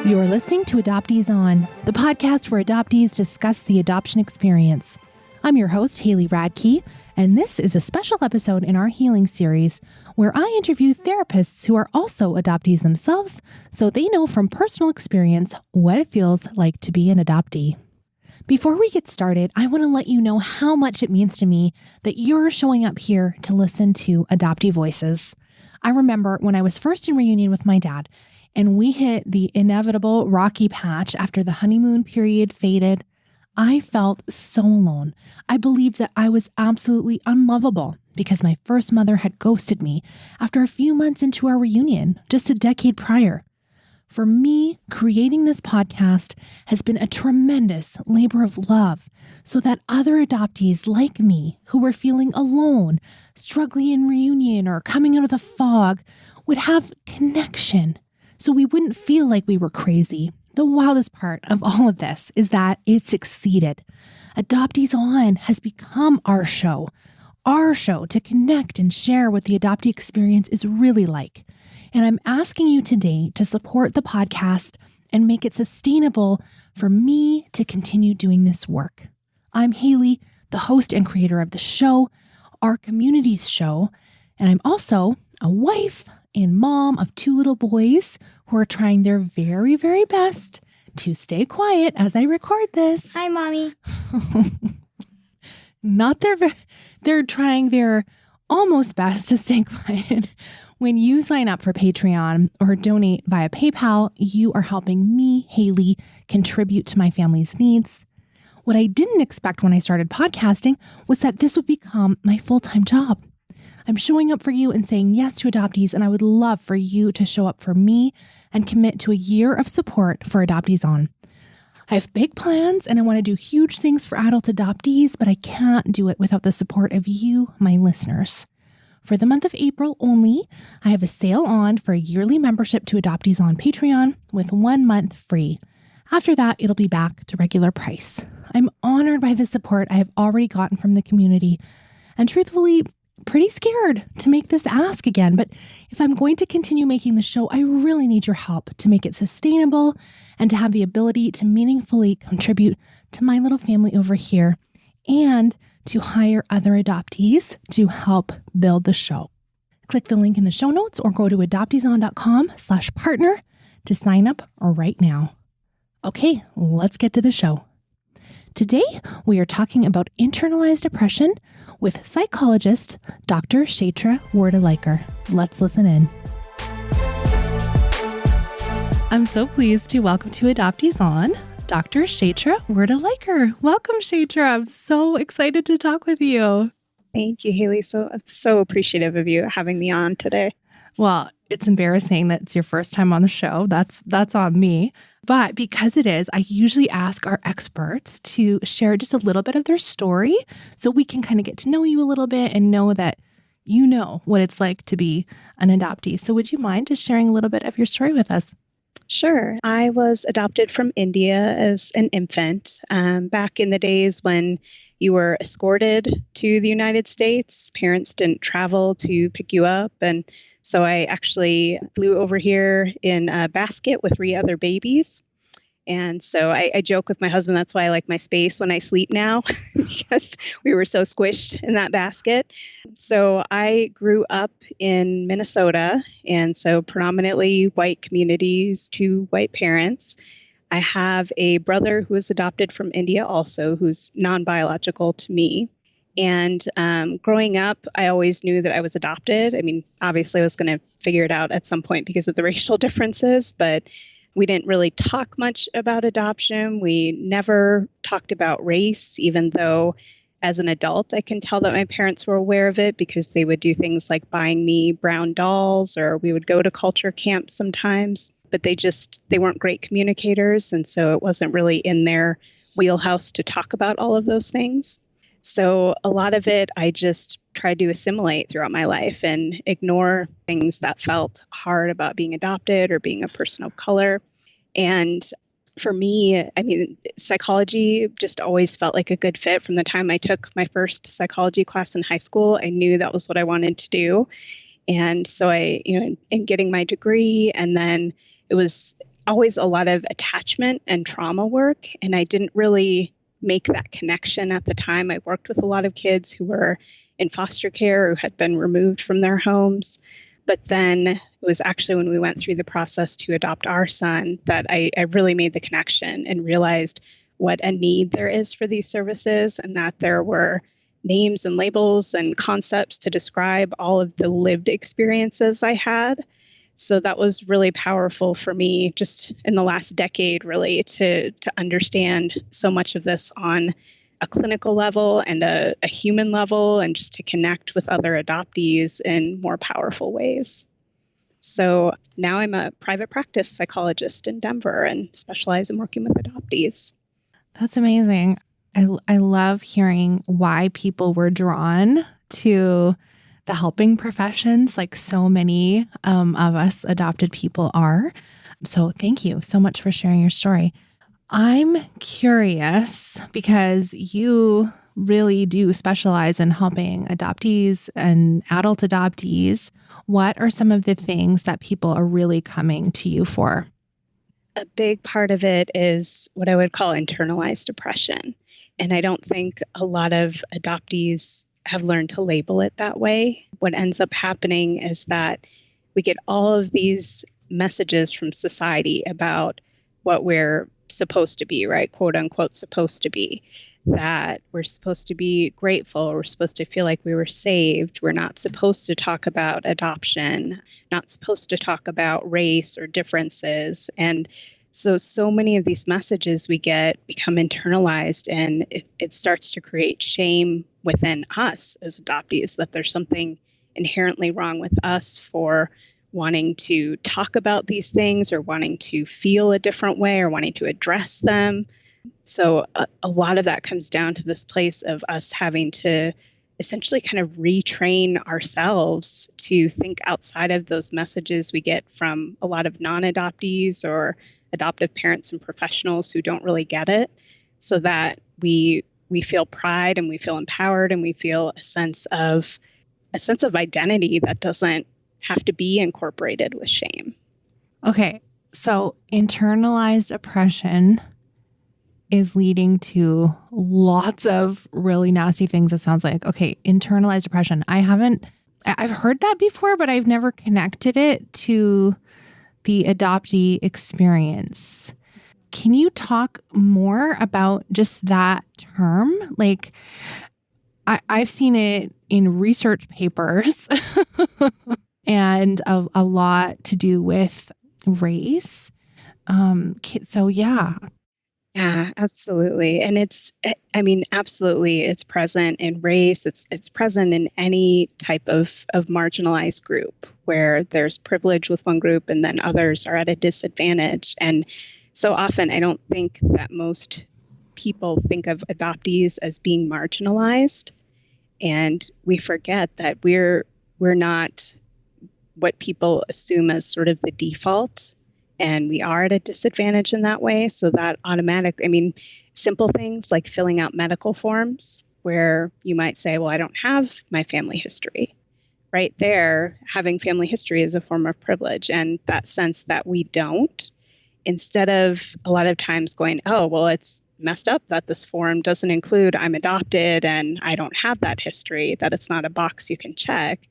You're listening to Adoptees On, the podcast where adoptees discuss the adoption experience. I'm your host, Haley Radke, and this is a special episode in our healing series where I interview therapists who are also adoptees themselves so they know from personal experience what it feels like to be an adoptee. Before we get started, I want to let you know how much it means to me that you're showing up here to listen to adoptee voices. I remember when I was first in reunion with my dad, and we hit the inevitable rocky patch after the honeymoon period faded, I felt so alone. I believed that I was absolutely unlovable because my first mother had ghosted me after a few months into our reunion, just a decade prior. For me, creating this podcast has been a tremendous labor of love so that other adoptees like me who were feeling alone, struggling in reunion, or coming out of the fog would have connection. So we wouldn't feel like we were crazy. The wildest part of all of this is that it succeeded. Adoptees On has become our show to connect and share what the adoptee experience is really like. And I'm asking you today to support the podcast and make it sustainable for me to continue doing this work. I'm Haley, the host and creator of the show, our community's show, and I'm also a wife and mom of two little boys who are trying their very, very best to stay quiet as I record this. Hi, Mommy. They're trying their almost best to stay quiet. When you sign up for Patreon or donate via PayPal, you are helping me, Haley, contribute to my family's needs. What I didn't expect when I started podcasting was that this would become my full-time job. I'm showing up for you and saying yes to adoptees, and I would love for you to show up for me and commit to a year of support for Adoptees On. I have big plans and I want to do huge things for adult adoptees, but I can't do it without the support of you, my listeners. For the month of April only, I have a sale on for a yearly membership to Adoptees On Patreon with 1 month free. After that, it'll be back to regular price. I'm honored by the support I have already gotten from the community, and truthfully, pretty scared to make this ask again. But if I'm going to continue making the show, I really need your help to make it sustainable and to have the ability to meaningfully contribute to my little family over here and to hire other adoptees to help build the show. Click the link in the show notes or go to adopteeson.com/partner to sign up right now. Okay, let's get to the show. Today, we are talking about internalized depression with psychologist Dr. Chaitra Wirta-Leiker. Let's listen in. I'm so pleased to welcome to Adoptees On, Dr. Chaitra Wirta-Leiker. Welcome, Chaitra. I'm so excited to talk with you. Thank you, Haley. I'm so appreciative of you having me on today. Well, it's embarrassing that it's your first time on the show. That's on me. But because it is, I usually ask our experts to share just a little bit of their story so we can kind of get to know you a little bit and know that you know what it's like to be an adoptee. So would you mind just sharing a little bit of your story with us? Sure. I was adopted from India as an infant back in the days when you were escorted to the United States. Parents didn't travel to pick you up. And so I actually flew over here in a basket with 3 other babies. And so I joke with my husband, that's why I like my space when I sleep now, because we were so squished in that basket. So I grew up in Minnesota, and so predominantly white communities, 2 white parents. I have a brother who was adopted from India also, who's non-biological to me. And growing up, I always knew that I was adopted. I mean, obviously I was going to figure it out at some point because of the racial differences, but we didn't really talk much about adoption. We never talked about race, even though as an adult, I can tell that my parents were aware of it because they would do things like buying me brown dolls, or we would go to culture camps sometimes, but they weren't great communicators. And so it wasn't really in their wheelhouse to talk about all of those things. So a lot of it, I just tried to assimilate throughout my life and ignore things that felt hard about being adopted or being a person of color. And for me, I mean, psychology just always felt like a good fit. From the time I took my first psychology class in high school, I knew that was what I wanted to do. And so in getting my degree, and then it was always a lot of attachment and trauma work. And I didn't really make that connection at the time. I worked with a lot of kids who were in foster care, who had been removed from their homes. But then it was actually when we went through the process to adopt our son that I really made the connection and realized what a need there is for these services, and that there were names and labels and concepts to describe all of the lived experiences I had. So that was really powerful for me just in the last decade, really, to understand so much of this on a clinical level and a human level, and just to connect with other adoptees in more powerful ways. So now I'm a private practice psychologist in Denver and specialize in working with adoptees. That's amazing. I love hearing why people were drawn to the helping professions, like so many of us adopted people are. So thank you so much for sharing your story. I'm curious because you really do specialize in helping adoptees and adult adoptees. What are some of the things that people are really coming to you for? A big part of it is what I would call internalized depression. And I don't think a lot of adoptees have learned to label it that way. What ends up happening is that we get all of these messages from society about what we're supposed to be, right? Quote unquote, supposed to be. That we're supposed to be grateful. We're supposed to feel like we were saved. We're not supposed to talk about adoption, not supposed to talk about race or differences. And so many of these messages we get become internalized, and it starts to create shame within us as adoptees, that there's something inherently wrong with us for wanting to talk about these things or wanting to feel a different way or wanting to address them. So a lot of that comes down to this place of us having to essentially kind of retrain ourselves to think outside of those messages we get from a lot of non-adoptees or adoptive parents and professionals who don't really get it, so that we feel pride and we feel empowered and we feel a sense of identity that doesn't have to be incorporated with shame. Okay, so internalized oppression is leading to lots of really nasty things, it sounds like. Okay, internalized oppression. I've heard that before, but I've never connected it to the adoptee experience. Can you talk more about just that term? Like, I've seen it in research papers and a lot to do with race. So yeah. Yeah, absolutely. And absolutely, it's present in race. It's present in any type of marginalized group where there's privilege with one group and then others are at a disadvantage. And so often I don't think that most people think of adoptees as being marginalized. And we forget that we're not what people assume as sort of the default. And we are at a disadvantage in that way. So that simple things like filling out medical forms where you might say, well, I don't have my family history. Right there, having family history is a form of privilege. And that sense that we don't, instead of a lot of times going, oh, well, it's messed up that this form doesn't include I'm adopted and I don't have that history, that it's not a box you can check,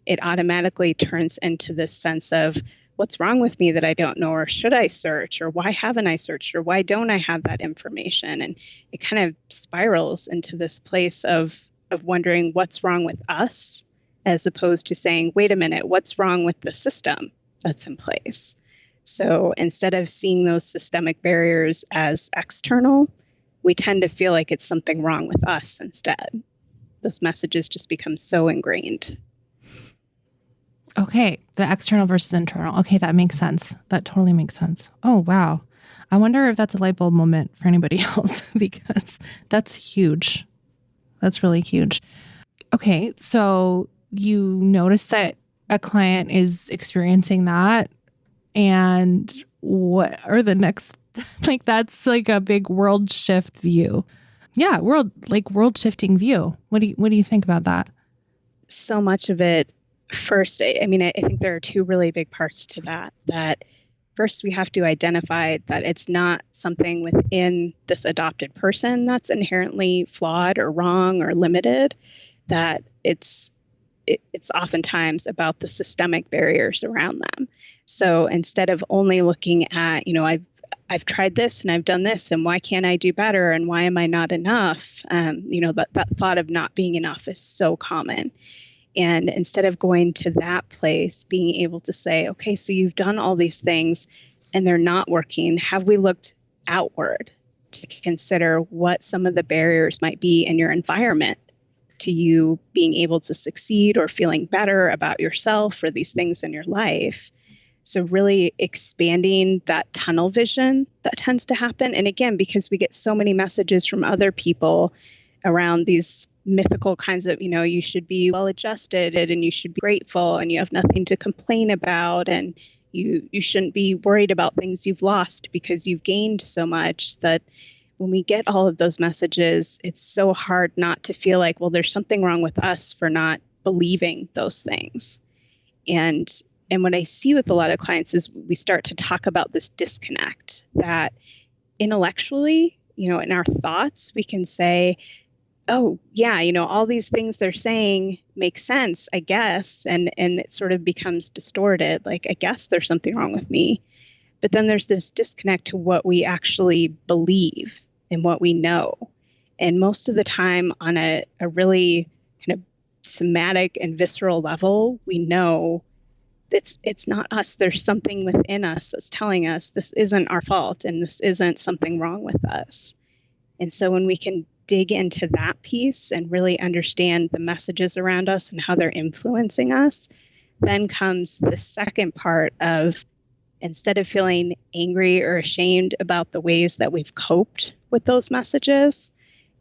it automatically turns into this sense of, what's wrong with me that I don't know, or should I search, or why haven't I searched, or why don't I have that information? And it kind of spirals into this place of wondering what's wrong with us, as opposed to saying, wait a minute, what's wrong with the system that's in place? So instead of seeing those systemic barriers as external, we tend to feel like it's something wrong with us instead. Those messages just become so ingrained. Okay, the external versus internal. Okay, that makes sense. That totally makes sense. Oh, wow. I wonder if that's a light bulb moment for anybody else, because that's huge. That's really huge. Okay, so you notice that a client is experiencing that, and what are the next, like that's like a big world shift view. Yeah, world shifting view. What do you think about that? So much of it, first, I think there are two really big parts to that first we have to identify that it's not something within this adopted person that's inherently flawed or wrong or limited, that it's oftentimes about the systemic barriers around them. So instead of only looking at, I've tried this and I've done this, and why can't I do better, and why am I not enough? That thought of not being enough is so common. And instead of going to that place, being able to say, okay, so you've done all these things and they're not working. Have we looked outward to consider what some of the barriers might be in your environment to you being able to succeed or feeling better about yourself or these things in your life? So really expanding that tunnel vision that tends to happen. And again, because we get so many messages from other people around these mythical kinds of, you should be well-adjusted and you should be grateful and you have nothing to complain about, and you shouldn't be worried about things you've lost because you've gained so much, that when we get all of those messages, it's so hard not to feel like, well, there's something wrong with us for not believing those things. And what I see with a lot of clients is we start to talk about this disconnect that intellectually, in our thoughts, we can say, oh, yeah, all these things they're saying make sense, I guess. And it sort of becomes distorted. Like, I guess there's something wrong with me. But then there's this disconnect to what we actually believe and what we know. And most of the time on a really kind of somatic and visceral level, we know it's not us. There's something within us that's telling us this isn't our fault and this isn't something wrong with us. And so when we can dig into that piece and really understand the messages around us and how they're influencing us, then comes the second part of, instead of feeling angry or ashamed about the ways that we've coped with those messages.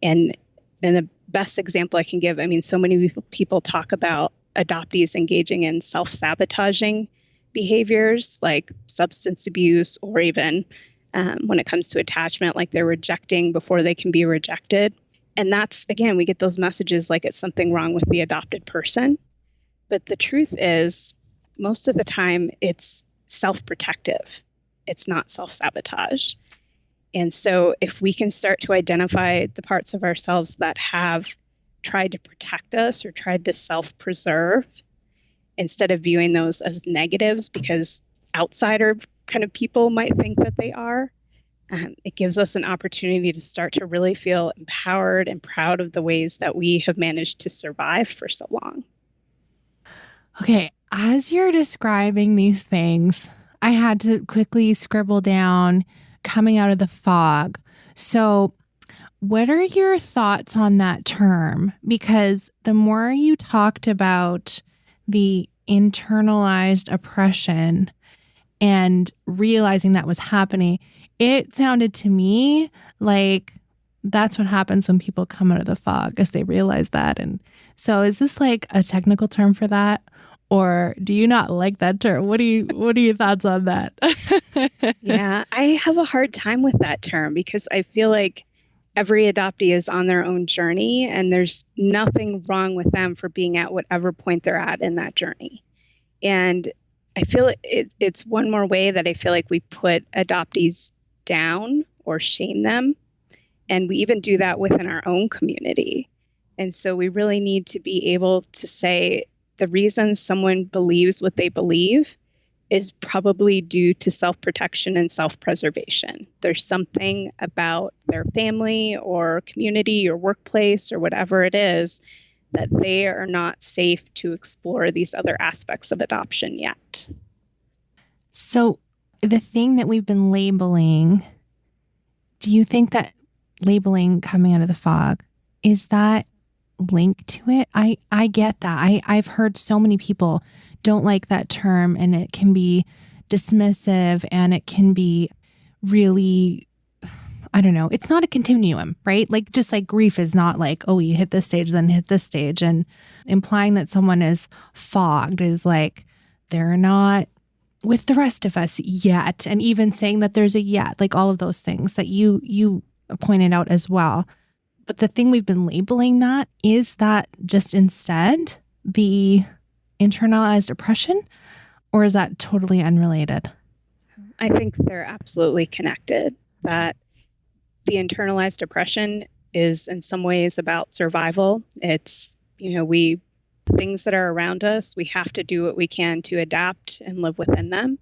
And the best example I can give, so many people talk about adoptees engaging in self-sabotaging behaviors like substance abuse, or even when it comes to attachment, like they're rejecting before they can be rejected. And that's, again, we get those messages like it's something wrong with the adopted person. But the truth is, most of the time, it's self-protective. It's not self-sabotage. And so if we can start to identify the parts of ourselves that have tried to protect us or tried to self-preserve, instead of viewing those as negatives because outsider kind of people might think that they are, it gives us an opportunity to start to really feel empowered and proud of the ways that we have managed to survive for so long. Okay, as you're describing these things, I had to quickly scribble down coming out of the fog. So what are your thoughts on that term? Because the more you talked about the internalized oppression and realizing that was happening, it sounded to me like that's what happens when people come out of the fog, as they realize that. And so is this like a technical term for that? Or do you not like that term? What are your thoughts on that? Yeah, I have a hard time with that term because I feel like every adoptee is on their own journey and there's nothing wrong with them for being at whatever point they're at in that journey. And I feel it's one more way that I feel like we put adoptees down or shame them. And we even do that within our own community. And so we really need to be able to say the reason someone believes what they believe is probably due to self-protection and self-preservation. There's something about their family or community or workplace or whatever it is that they are not safe to explore these other aspects of adoption yet. So the thing that we've been labeling, do you think that labeling coming out of the fog, is that linked to it? I get that. I've heard so many people don't like that term, and it can be dismissive and it can be really, I don't know, it's not a continuum, right? Like just like grief is not like, oh, you hit this stage, then hit this stage. And implying that someone is fogged is like they're not with the rest of us yet. And even saying that there's a yet, like all of those things that you pointed out as well. But the thing we've been labeling that, is that just instead the internalized oppression, or is that totally unrelated? I think they're absolutely connected, that the internalized depression is in some ways about survival. It's, things that are around us, we have to do what we can to adapt and live within them.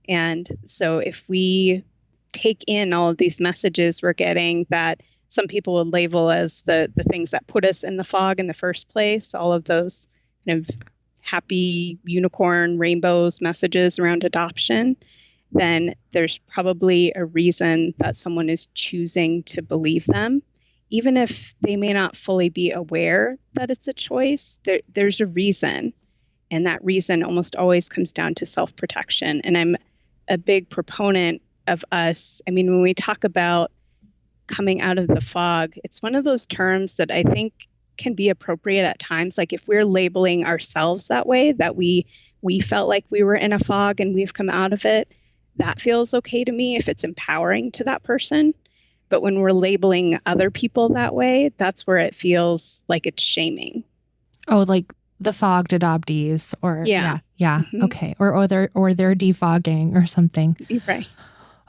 And so if we take in all of these messages we're getting that some people would label as the things that put us in the fog in the first place, all of those kind of happy unicorn rainbows messages around adoption, then there's probably a reason that someone is choosing to believe them. Even if they may not fully be aware that it's a choice, there's a reason. And that reason almost always comes down to self-protection. And I'm a big proponent of us. I mean, when we talk about coming out of the fog, it's one of those terms that I think can be appropriate at times. Like if we're labeling ourselves that way, that we felt like we were in a fog and we've come out of it, that feels okay to me if it's empowering to that person. But when we're labeling other people that way, that's where it feels like it's shaming. Oh, like the fogged adoptees, or yeah. Mm-hmm. Okay, or they're defogging or something. Right.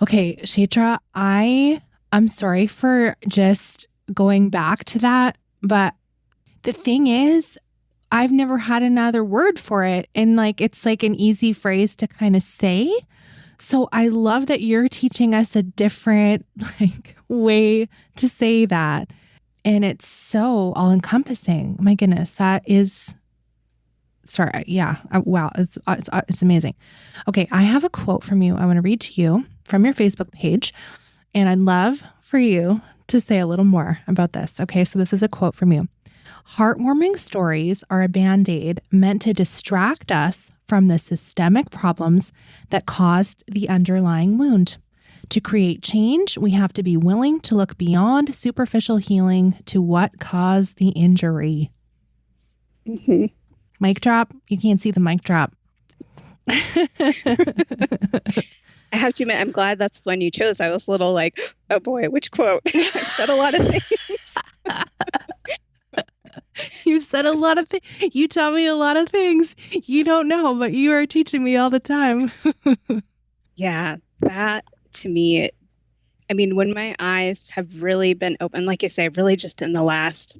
Okay, Chaitra, I'm sorry for just going back to that, but the thing is, I've never had another word for it, and it's like an easy phrase to kind of say. So I love that you're teaching us a different way to say that. And it's so all-encompassing. My goodness, that is, sorry, yeah, wow, it's amazing. Okay, I have a quote from you I want to read to you from your Facebook page, and I'd love for you to say a little more about this. Okay, so this is a quote from you. Heartwarming stories are a Band-Aid meant to distract us from the systemic problems that caused the underlying wound. To create change, we have to be willing to look beyond superficial healing to what caused the injury. Mm-hmm. Mic drop. You can't see the mic drop. I have to admit, I'm glad that's the one you chose. I was a little like, oh boy, which quote? I said a lot of things. You've said a lot of things. You tell me a lot of things you don't know, but you are teaching me all the time. Yeah, that to me, when my eyes have really been open, like I say, really just in the last,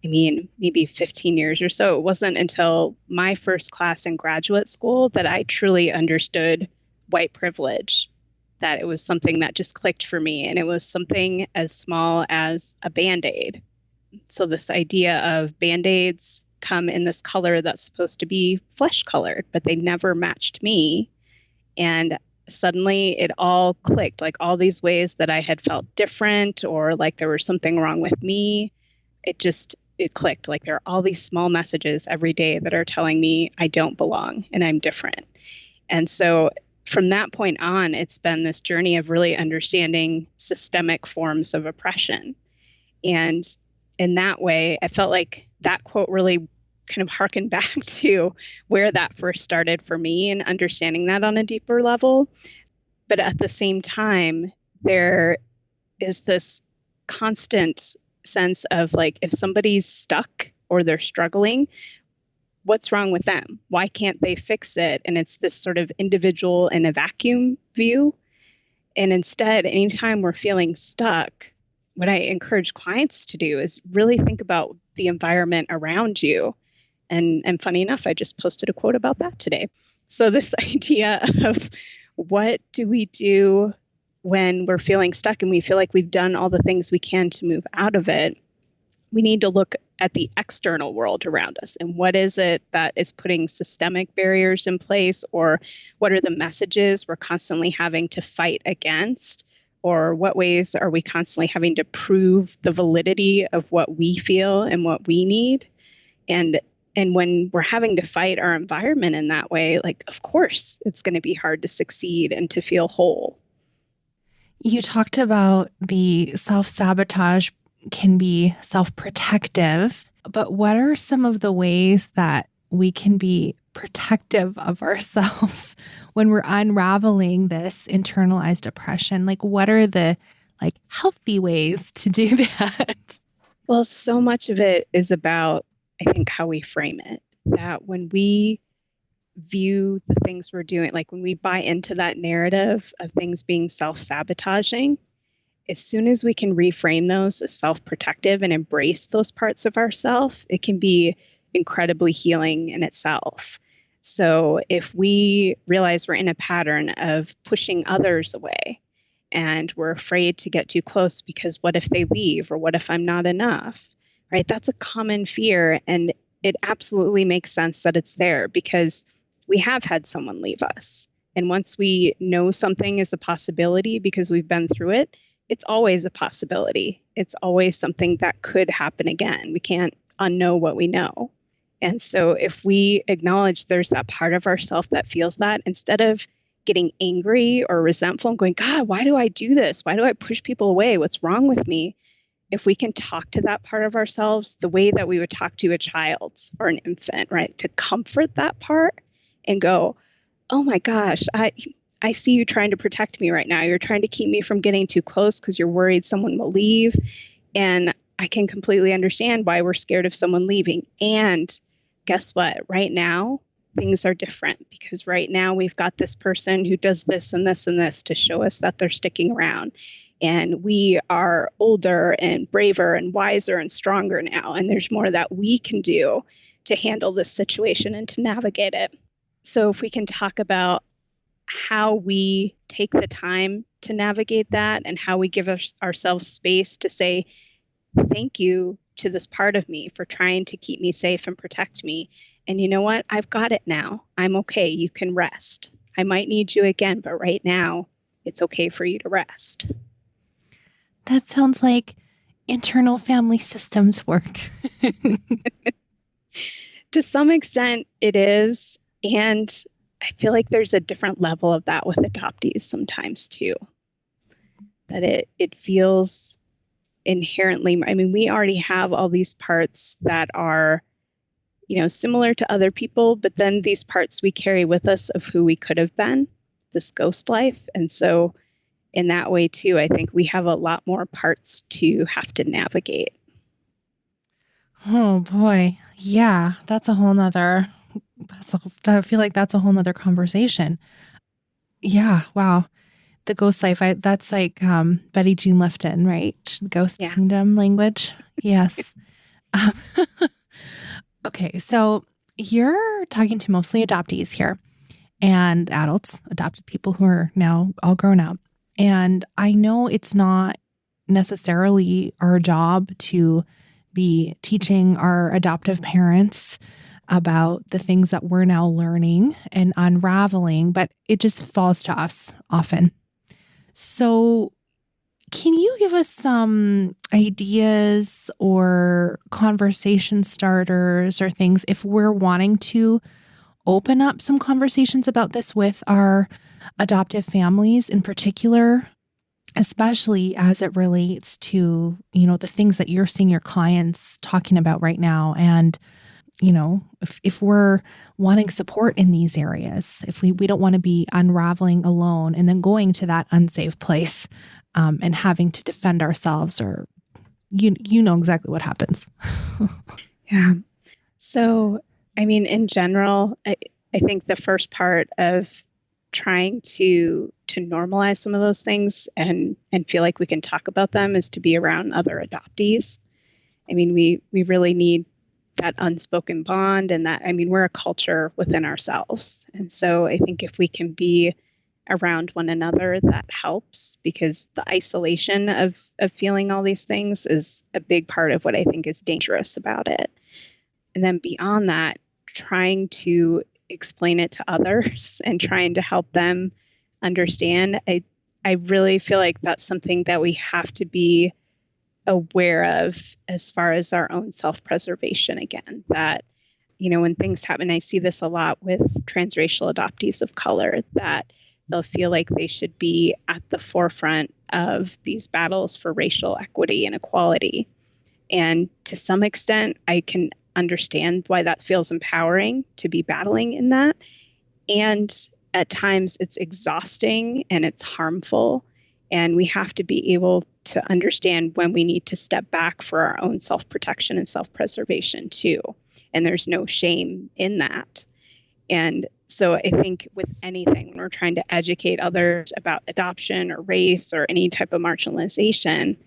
maybe 15 years or so, it wasn't until my first class in graduate school that I truly understood white privilege, that it was something that just clicked for me. And it was something as small as a Band-Aid. So this idea of Band-Aids come in this color that's supposed to be flesh colored, but they never matched me. And suddenly it all clicked, like all these ways that I had felt different or like there was something wrong with me. It clicked. Like there are all these small messages every day that are telling me I don't belong and I'm different. And so from that point on, it's been this journey of really understanding systemic forms of oppression. And in that way, I felt like that quote really kind of harkened back to where that first started for me and understanding that on a deeper level. But at the same time, there is this constant sense of like, if somebody's stuck or they're struggling, what's wrong with them? Why can't they fix it? And it's this sort of individual in a vacuum view. And instead, anytime we're feeling stuck, what I encourage clients to do is really think about the environment around you. And funny enough, I just posted a quote about that today. So this idea of what do we do when we're feeling stuck and we feel like we've done all the things we can to move out of it, we need to look at the external world around us. And what is it that is putting systemic barriers in place? Or what are the messages we're constantly having to fight against? Or what ways are we constantly having to prove the validity of what we feel and what we need? And when we're having to fight our environment in that way, like, of course, it's going to be hard to succeed and to feel whole. You talked about the self-sabotage can be self-protective, but what are some of the ways that we can be protective of ourselves when we're unraveling this internalized depression? Like, what are the healthy ways to do that? Well, so much of it is about, I think, how we frame it. That when we view the things we're doing, like when we buy into that narrative of things being self-sabotaging, as soon as we can reframe those as self-protective and embrace those parts of ourselves, it can be incredibly healing in itself. So if we realize we're in a pattern of pushing others away and we're afraid to get too close because what if they leave, or what if I'm not enough, right? That's a common fear. And it absolutely makes sense that it's there because we have had someone leave us. And once we know something is a possibility because we've been through it, it's always a possibility. It's always something that could happen again. We can't unknow what we know. And so if we acknowledge there's that part of ourself that feels that, instead of getting angry or resentful and going, God, why do I do this? Why do I push people away? What's wrong with me? If we can talk to that part of ourselves the way that we would talk to a child or an infant, right? To comfort that part and go, oh my gosh, I see you trying to protect me right now. You're trying to keep me from getting too close because you're worried someone will leave. And I can completely understand why we're scared of someone leaving. And guess what? Right now, things are different because right now we've got this person who does this and this and this to show us that they're sticking around. And we are older and braver and wiser and stronger now. And there's more that we can do to handle this situation and to navigate it. So if we can talk about how we take the time to navigate that and how we give ourselves space to say, thank you to this part of me for trying to keep me safe and protect me. And you know what? I've got it now. I'm okay. You can rest. I might need you again, but right now it's okay for you to rest. That sounds like internal family systems work. To some extent it is. And I feel like there's a different level of that with adoptees sometimes too. That it feels inherently, I mean, we already have all these parts that are, similar to other people, but then these parts we carry with us of who we could have been, this ghost life. And so in that way too, I think we have a lot more parts to have to navigate. Oh boy. Yeah. That's a whole nother, I feel like that's a whole nother conversation. Yeah. Wow. The ghost life. That's like Betty Jean Lifton, right? The ghost kingdom language. Yes. Okay. So you're talking to mostly adoptees here and adults, adopted people who are now all grown up. And I know it's not necessarily our job to be teaching our adoptive parents about the things that we're now learning and unraveling, but it just falls to us often. So can you give us some ideas or conversation starters or things if we're wanting to open up some conversations about this with our adoptive families in particular, especially as it relates to, the things that you're seeing your clients talking about right now? And, if we're wanting support in these areas, if we don't want to be unraveling alone and then going to that unsafe place and having to defend ourselves, or you know exactly what happens. Yeah. So, I mean, in general, I think the first part of trying to normalize some of those things and feel like we can talk about them is to be around other adoptees. I mean, we really need that unspoken bond, and that, I mean, we're a culture within ourselves. And so I think if we can be around one another, that helps, because the isolation of feeling all these things is a big part of what I think is dangerous about it. And then beyond that, trying to explain it to others and trying to help them understand. I really feel like that's something that we have to be aware of as far as our own self-preservation again, that, when things happen, I see this a lot with transracial adoptees of color, that they'll feel like they should be at the forefront of these battles for racial equity and equality. And to some extent, I can understand why that feels empowering to be battling in that. And at times it's exhausting and it's harmful. And we have to be able to understand when we need to step back for our own self-protection and self-preservation too. And there's no shame in that. And So I think with anything, when we're trying to educate others about adoption or race or any type of marginalization,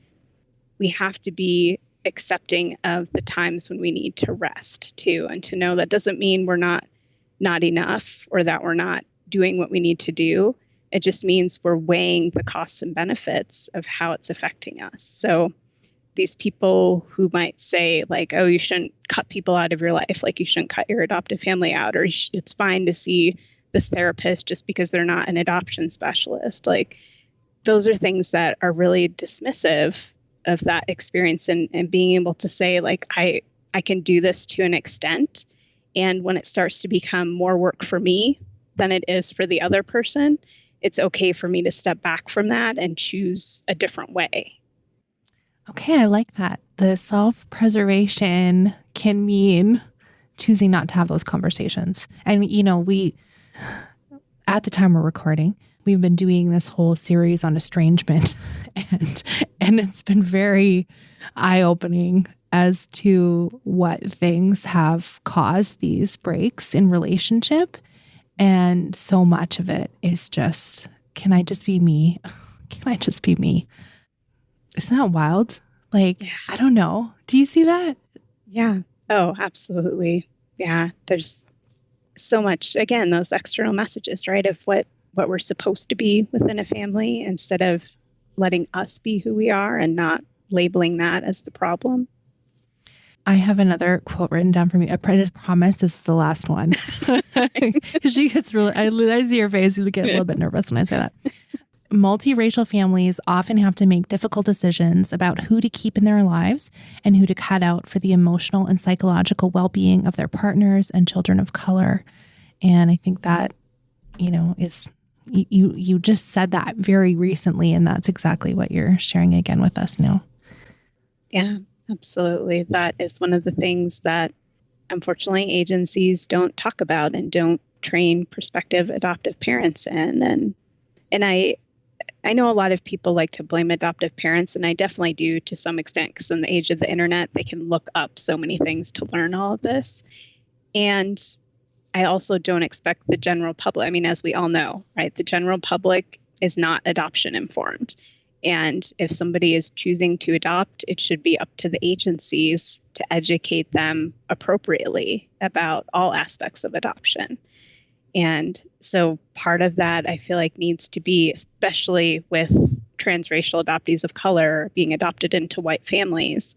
we have to be accepting of the times when we need to rest too, and to know that doesn't mean we're not enough or that we're not doing what we need to do. It just means we're weighing the costs and benefits of how it's affecting us. So these people who might say like, oh, you shouldn't cut people out of your life, like you shouldn't cut your adoptive family out, or it's fine to see this therapist just because they're not an adoption specialist. Like those are things that are really dismissive of that experience, and being able to say like, I can do this to an extent. And when it starts to become more work for me than it is for the other person, it's okay for me to step back from that and choose a different way. Okay, I like that. The self-preservation can mean choosing not to have those conversations. And, we, at the time we're recording, we've been doing this whole series on estrangement, and it's been very eye-opening as to what things have caused these breaks in relationship. And so much of it is just, can I just be me? Can I just be me? Isn't that wild? Like, yeah. I don't know. Do you see that? Yeah. Oh, absolutely. Yeah. There's so much, again, those external messages, right, of what we're supposed to be within a family instead of letting us be who we are and not labeling that as the problem. I have another quote written down for me. I promise this is the last one. She gets really, I see your face. You get a little bit nervous when I say that. Multiracial families often have to make difficult decisions about who to keep in their lives and who to cut out for the emotional and psychological well-being of their partners and children of color. And I think that, is, you just said that very recently, and that's exactly what you're sharing again with us now. Yeah, absolutely. That is one of the things that unfortunately agencies don't talk about and don't train prospective adoptive parents in. And I know a lot of people like to blame adoptive parents, and I definitely do to some extent, because in the age of the internet, they can look up so many things to learn all of this. And I also don't expect the general public, as we all know, right? The general public is not adoption informed. And if somebody is choosing to adopt, it should be up to the agencies to educate them appropriately about all aspects of adoption. And so part of that, I feel like, needs to be, especially with transracial adoptees of color being adopted into white families,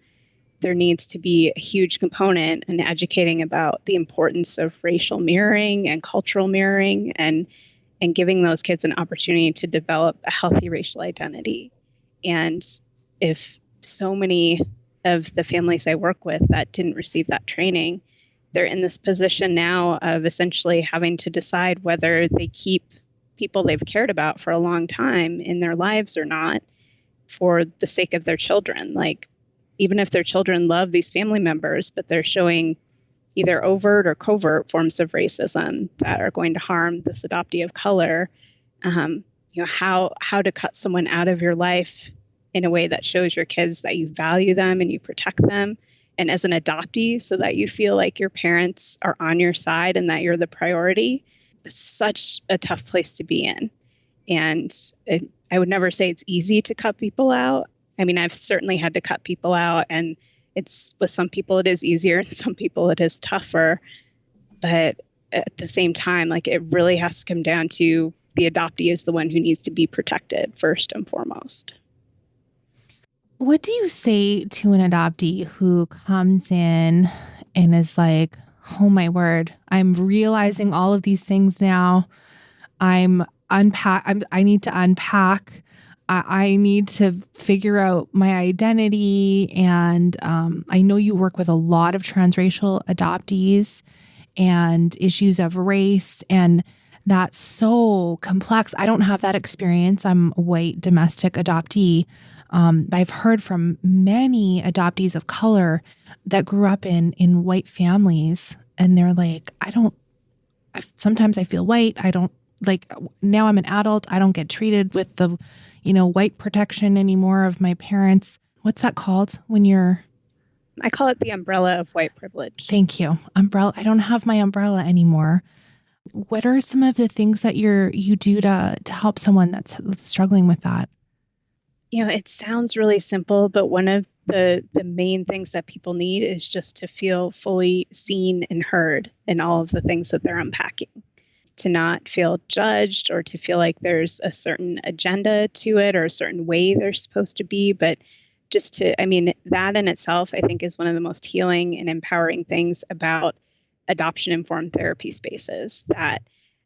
there needs to be a huge component in educating about the importance of racial mirroring and cultural mirroring and giving those kids an opportunity to develop a healthy racial identity. And if so many of the families I work with that didn't receive that training, they're in this position now of essentially having to decide whether they keep people they've cared about for a long time in their lives or not for the sake of their children. Like, even if their children love these family members, but they're showing either overt or covert forms of racism that are going to harm this adoptee of color, how to cut someone out of your life in a way that shows your kids that you value them and you protect them. And as an adoptee, so that you feel like your parents are on your side and that you're the priority. It's such a tough place to be in. And I would never say it's easy to cut people out. I've certainly had to cut people out, and it's, with some people it is easier and some people it is tougher. But at the same time, like, it really has to come down to the adoptee is the one who needs to be protected first and foremost. What do you say to an adoptee who comes in and is like, oh my word, I'm realizing all of these things now. I need to unpack. I need to figure out my identity. And I know you work with a lot of transracial adoptees and issues of race, and that's so complex. I don't have that experience. I'm a white domestic adoptee. I've heard from many adoptees of color that grew up in white families, and they're like, sometimes I feel white. Now I'm an adult. I don't get treated with the, white protection anymore of my parents. What's that called when you're? I call it the umbrella of white privilege. Thank you. Umbrella. I don't have my umbrella anymore. What are some of the things that you do to help someone that's struggling with that? It sounds really simple, but one of the main things that people need is just to feel fully seen and heard in all of the things that they're unpacking, to not feel judged or to feel like there's a certain agenda to it or a certain way they're supposed to be, but just that in itself, I think, is one of the most healing and empowering things about adoption-informed therapy spaces, that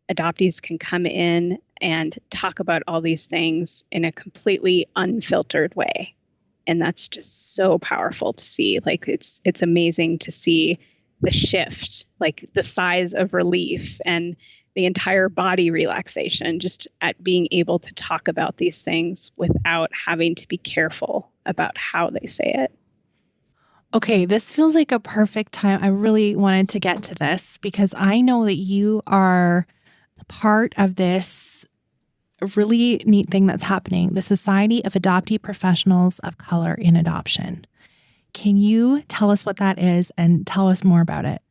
adoptees can come in and talk about all these things in a completely unfiltered way. And that's just so powerful to see. Like, it's amazing to see the shift, like the size of relief and the entire body relaxation, just at being able to talk about these things without having to be careful about how they say it. Okay, this feels like a perfect time. I really wanted to get to this because I know that you are part of this really neat thing that's happening, the Society of Adoptee Professionals of Color in Adoption. Can you tell us what that is and tell us more about it?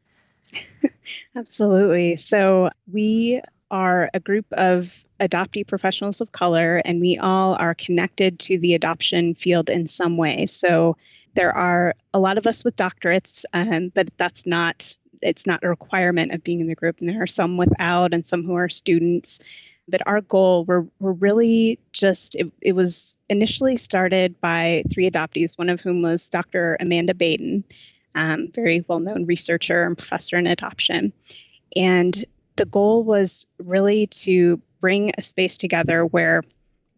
Absolutely. So we are a group of adoptee professionals of color, and we all are connected to the adoption field in some way. So there are a lot of us with doctorates, but it's not a requirement of being in the group. And there are some without and some who are students. But our goal, we're really just, it was initially started by 3 adoptees, one of whom was Dr. Amanda Baden, very well-known researcher and professor in adoption. And the goal was really to bring a space together where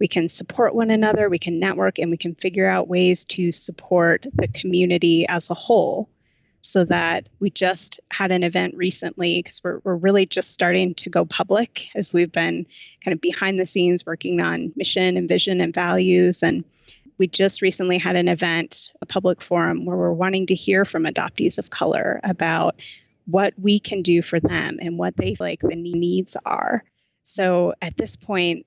we can support one another, we can network, and we can figure out ways to support the community as a whole. So that we just had an event recently, because we're really just starting to go public, as we've been kind of behind the scenes working on mission and vision and values. And we just recently had an event, a public forum, where we're wanting to hear from adoptees of color about what we can do for them and what they like the needs are. So at this point,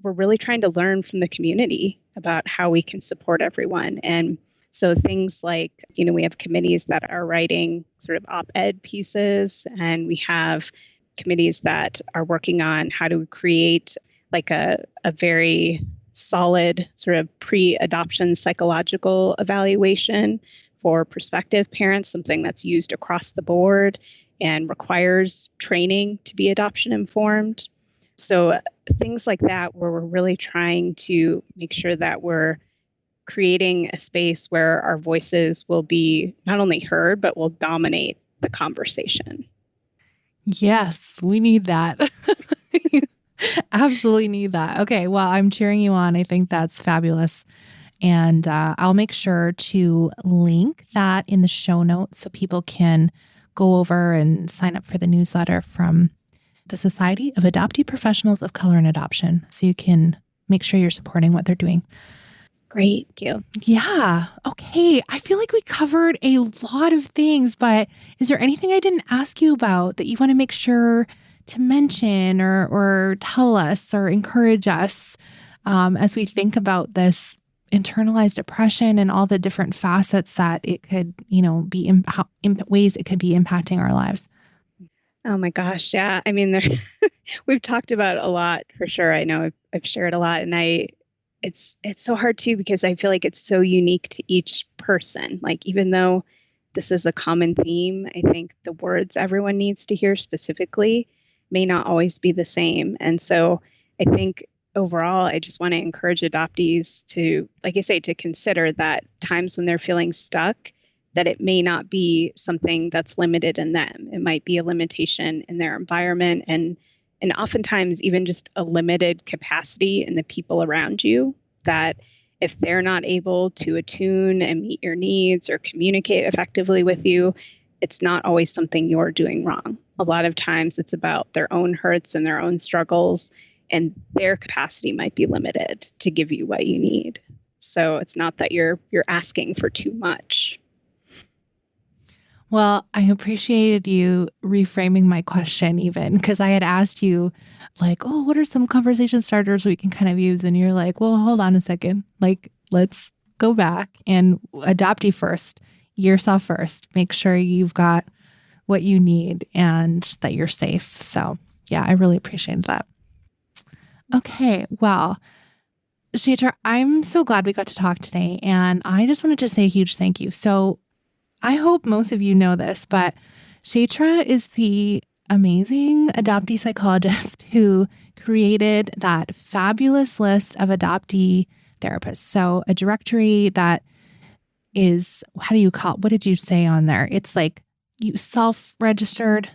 we're really trying to learn from the community about how we can support everyone. And so things like, we have committees that are writing sort of op-ed pieces, and we have committees that are working on how to create like a very solid sort of pre-adoption psychological evaluation for prospective parents, something that's used across the board and requires training to be adoption informed. So things like that, where we're really trying to make sure that we're creating a space where our voices will be not only heard, but will dominate the conversation. Yes, we need that. Absolutely need that. Okay, well, I'm cheering you on. I think that's fabulous. And I'll make sure to link that in the show notes so people can go over and sign up for the newsletter from the Society of Adoptee Professionals of Color in Adoption, so you can make sure you're supporting what they're doing. Great. Thank you. Yeah. Okay. I feel like we covered a lot of things, but is there anything I didn't ask you about that you want to make sure to mention or tell us or encourage us as we think about this internalized depression and all the different facets that it could, be ways it could be impacting our lives? Oh my gosh. Yeah. I mean, we've talked about a lot for sure. I know I've shared a lot, and it's so hard too, because I feel like it's so unique to each person. Like, even though this is a common theme, I think the words everyone needs to hear specifically may not always be the same. And so I think overall, I just want to encourage adoptees to, like I say, to consider that times when they're feeling stuck, that it may not be something that's limited in them. It might be a limitation in their environment, and oftentimes even just a limited capacity in the people around you, that if they're not able to attune and meet your needs or communicate effectively with you, it's not always something you're doing wrong. A lot of times it's about their own hurts and their own struggles, and their capacity might be limited to give you what you need. So it's not that you're asking for too much. Well, I appreciated you reframing my question, even because I had asked you like, oh, what are some conversation starters we can kind of use? And you're like, well, hold on a second. Like, let's go back and adoptee first, yourself first. Make sure you've got what you need and that you're safe. So yeah, I really appreciated that. Okay, well, Chaitra, I'm so glad we got to talk today. And I just wanted to say a huge thank you. So I hope most of you know this, but Chaitra is the amazing adoptee psychologist who created that fabulous list of adoptee therapists. So a directory that is, how do you call it? What did you say on there? It's like you self-registered.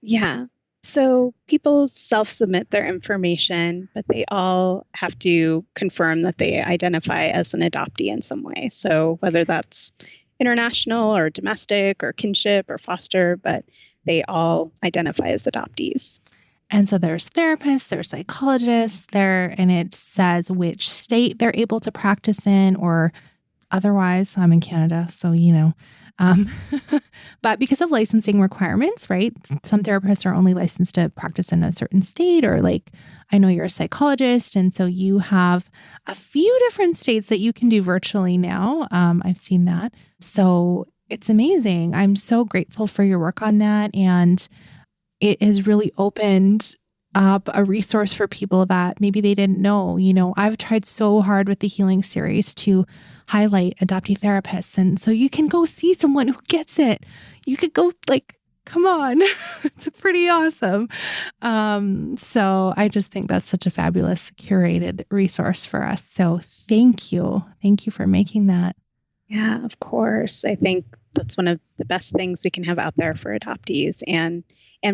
Yeah. So people self-submit their information, but they all have to confirm that they identify as an adoptee in some way. So whether that's international or domestic or kinship or foster, but they all identify as adoptees. And so there's therapists, there's psychologists there, and it says which state they're able to practice in or otherwise. I'm in Canada, so but because of licensing requirements, right? Some therapists are only licensed to practice in a certain state, or like, I know you're a psychologist, and so you have a few different states that you can do virtually now. I've seen that. So it's amazing. I'm so grateful for your work on that. And it has really opened up a resource for people that maybe they didn't know. I've tried so hard with the Healing series to highlight adoptee therapists. And so you can go see someone who gets it. You could go come on. It's pretty awesome. So I just think that's such a fabulous curated resource for us. So thank you. Thank you for making that. Yeah, of course. I think that's one of the best things we can have out there for adoptees and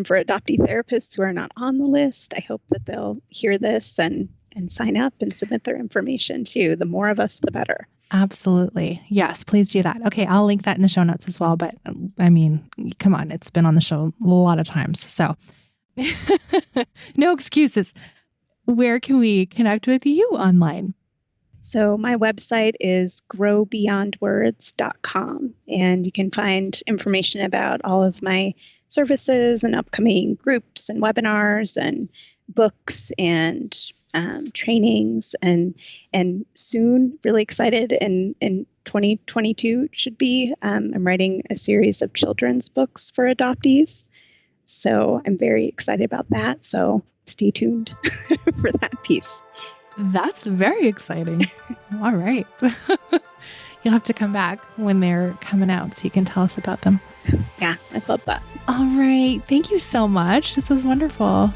for adoptee therapists who are not on the list. I hope that they'll hear this and sign up and submit their information too. The more of us, the better. Absolutely. Yes, please do that. Okay, I'll link that in the show notes as well. But I mean, come on, it's been on the show a lot of times. So no excuses. Where can we connect with you online? So my website is growbeyondwords.com, and you can find information about all of my services and upcoming groups and webinars and books and trainings and soon, really excited in 2022 should be, I'm writing a series of children's books for adoptees. So I'm very excited about that. So stay tuned for that piece. That's very exciting. All right. You'll have to come back when they're coming out so you can tell us about them. Yeah, I love that. All right. Thank you so much. This was wonderful.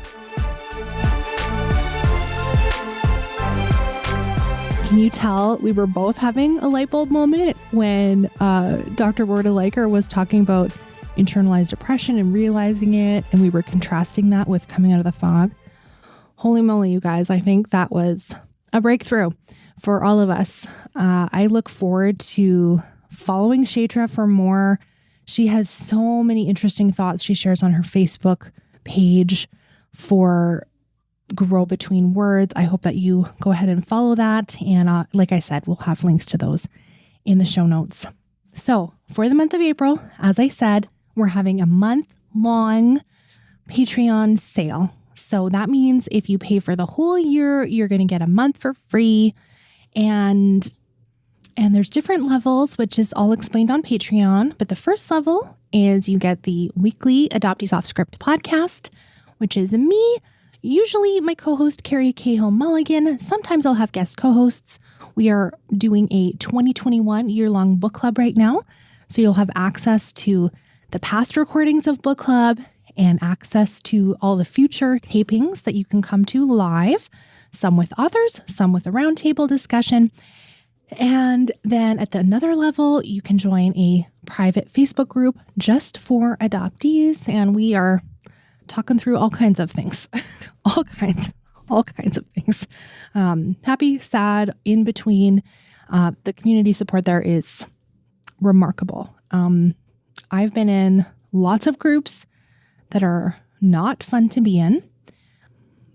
Can you tell we were both having a light bulb moment when Dr. Wirta-Leiker was talking about internalized depression and realizing it, and we were contrasting that with coming out of the fog? Holy moly, you guys. I think that was a breakthrough for all of us. I look forward to following Chaitra for more. She has so many interesting thoughts she shares on her Facebook page for Grow Between Words. I hope that you go ahead and follow that. And like I said, we'll have links to those in the show notes. So for the month of April, as I said, we're having a month-long Patreon sale. So that means if you pay for the whole year, you're going to get a month for free. And there's different levels, which is all explained on Patreon. But the first level is you get the weekly Adoptees Off Script podcast, which is me, usually my co-host, Carrie Cahill Mulligan. Sometimes I'll have guest co-hosts. We are doing a 2021 year-long book club right now. So you'll have access to the past recordings of book club and access to all the future tapings that you can come to live, some with authors, some with a roundtable discussion. And then at another level, you can join a private Facebook group just for adoptees. And we are talking through all kinds of things, all kinds of things. Happy, sad, in between. The community support there is remarkable. I've been in lots of groups that are not fun to be in,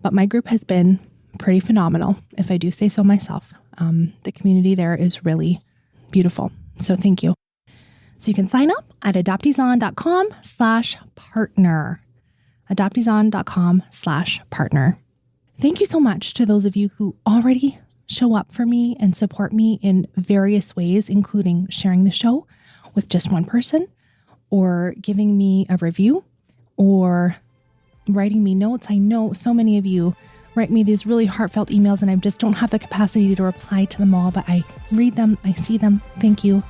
but my group has been pretty phenomenal, if I do say so myself. The community there is really beautiful. So thank you. So you can sign up at adopteeson.com/partner. adopteeson.com/partner. Thank you so much to those of you who already show up for me and support me in various ways, including sharing the show with just one person, or giving me a review or writing me notes. I know so many of you write me these really heartfelt emails and I just don't have the capacity to reply to them all, but I read them, I see them. Thank you.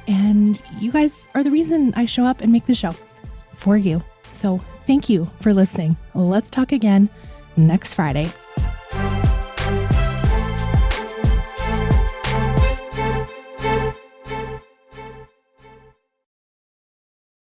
And you guys are the reason I show up and make the show for you. So thank you for listening. Let's talk again next Friday.